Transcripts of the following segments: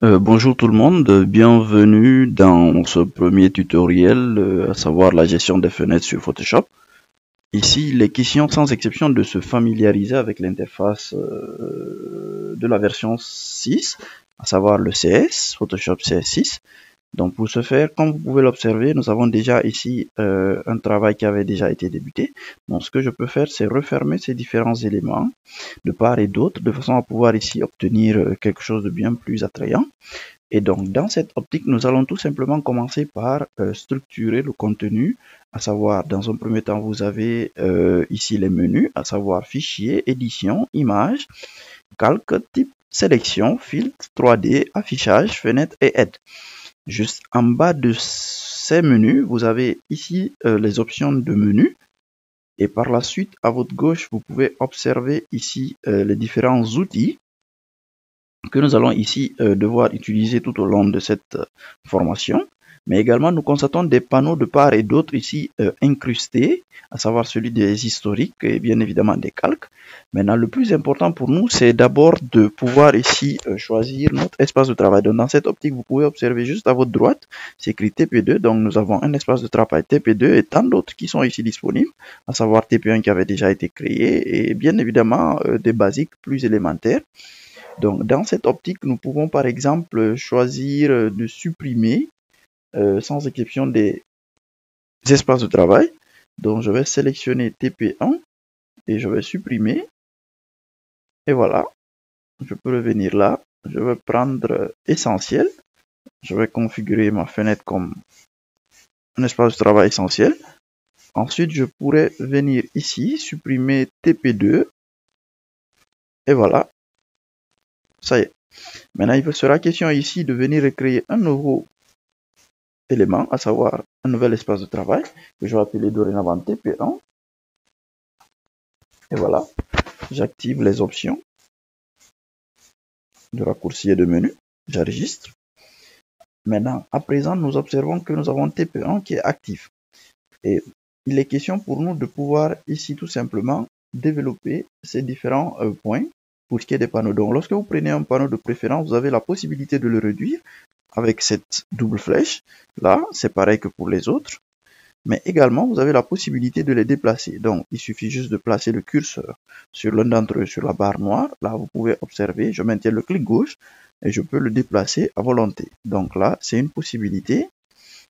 Bonjour tout le monde, bienvenue dans ce premier tutoriel, à savoir la gestion des fenêtres sur Photoshop. Ici, il est question sans exception de se familiariser avec l'interface de la version 6, à savoir le CS, Photoshop CS6. Donc pour ce faire, comme vous pouvez l'observer, nous avons déjà ici un travail qui avait déjà été débuté. Donc ce que je peux faire, c'est refermer ces différents éléments de part et d'autre, de façon à pouvoir ici obtenir quelque chose de bien plus attrayant. Et donc, dans cette optique, nous allons tout simplement commencer par structurer le contenu, à savoir, dans un premier temps, vous avez ici les menus, à savoir fichier, édition, image, calque, type, sélection, filtre, 3D, affichage, fenêtre et aide. Juste en bas de ces menus, vous avez ici les options de menu. Et par la suite, à votre gauche, vous pouvez observer ici les différents outils que nous allons ici devoir utiliser tout au long de cette formation. Mais également, nous constatons des panneaux de part et d'autre ici incrustés, à savoir celui des historiques et bien évidemment des calques. Maintenant, le plus important pour nous, c'est d'abord de pouvoir ici choisir notre espace de travail. Donc, dans cette optique, vous pouvez observer juste à votre droite, c'est écrit TP2. Donc, nous avons un espace de travail TP2 et tant d'autres qui sont ici disponibles, à savoir TP1 qui avait déjà été créé et bien évidemment des basiques plus élémentaires. Donc, dans cette optique, nous pouvons par exemple choisir de supprimer sans exception des espaces de travail. Donc, je vais sélectionner TP1 et je vais supprimer. Et voilà, je peux revenir là. Je vais prendre essentiel. Je vais configurer ma fenêtre comme un espace de travail essentiel. Ensuite, je pourrais venir ici, supprimer TP2. Et voilà, ça y est. Maintenant, il sera question ici de venir recréer un nouveau élément, à savoir un nouvel espace de travail que je vais appeler dorénavant TP1. Et voilà, j'active les options de raccourci et de menu, j'enregistre. Maintenant, à présent, nous observons que nous avons TP1 qui est actif. Et il est question pour nous de pouvoir ici tout simplement développer ces différents points pour ce qui est des panneaux. Donc, lorsque vous prenez un panneau de préférence, vous avez la possibilité de le réduire avec cette double flèche. Là, c'est pareil que pour les autres. Mais également, vous avez la possibilité de les déplacer. Donc, il suffit juste de placer le curseur sur l'un d'entre eux, sur la barre noire. Là, vous pouvez observer, je maintiens le clic gauche et je peux le déplacer à volonté. Donc là, c'est une possibilité.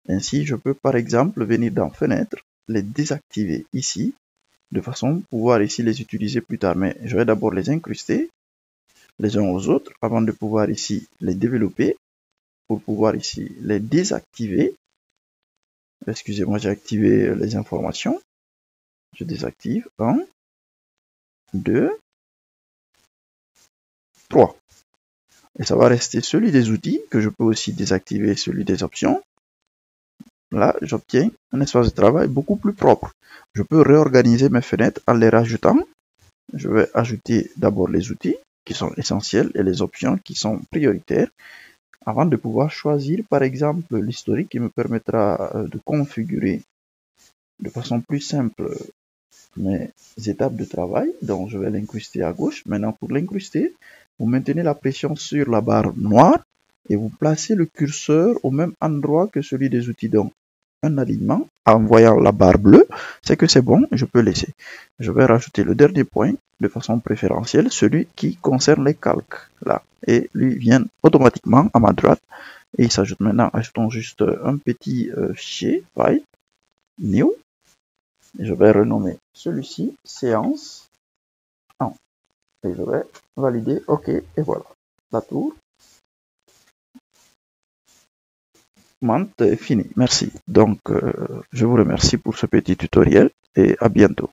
Ainsi, je peux par exemple venir dans Fenêtre, les désactiver ici, de façon à pouvoir ici les utiliser plus tard. Mais je vais d'abord les incruster les uns aux autres avant de pouvoir ici les développer pour pouvoir ici les désactiver. Excusez-moi, j'ai activé les informations. Je désactive 1, 2, 3. Et ça va rester celui des outils que je peux aussi désactiver, celui des options. Là, j'obtiens un espace de travail beaucoup plus propre. Je peux réorganiser mes fenêtres en les rajoutant. Je vais ajouter d'abord les outils qui sont essentiels et les options qui sont prioritaires avant de pouvoir choisir par exemple l'historique qui me permettra de configurer de façon plus simple mes étapes de travail. Donc, je vais l'incruster à gauche. Maintenant, pour l'incruster, vous maintenez la pression sur la barre noire et vous placez le curseur au même endroit que celui des outils. Donc, un alignement en voyant la barre bleue, c'est que c'est bon, je peux laisser. Je vais rajouter le dernier point de façon préférentielle, celui qui concerne les calques. Là, et lui vient automatiquement à ma droite. Et il s'ajoute maintenant, ajoutons juste un petit fichier, file, new. Je vais renommer celui-ci séance 1. Et je vais valider OK. Et voilà. La tour est finie. Merci. Donc, je vous remercie pour ce petit tutoriel et à bientôt.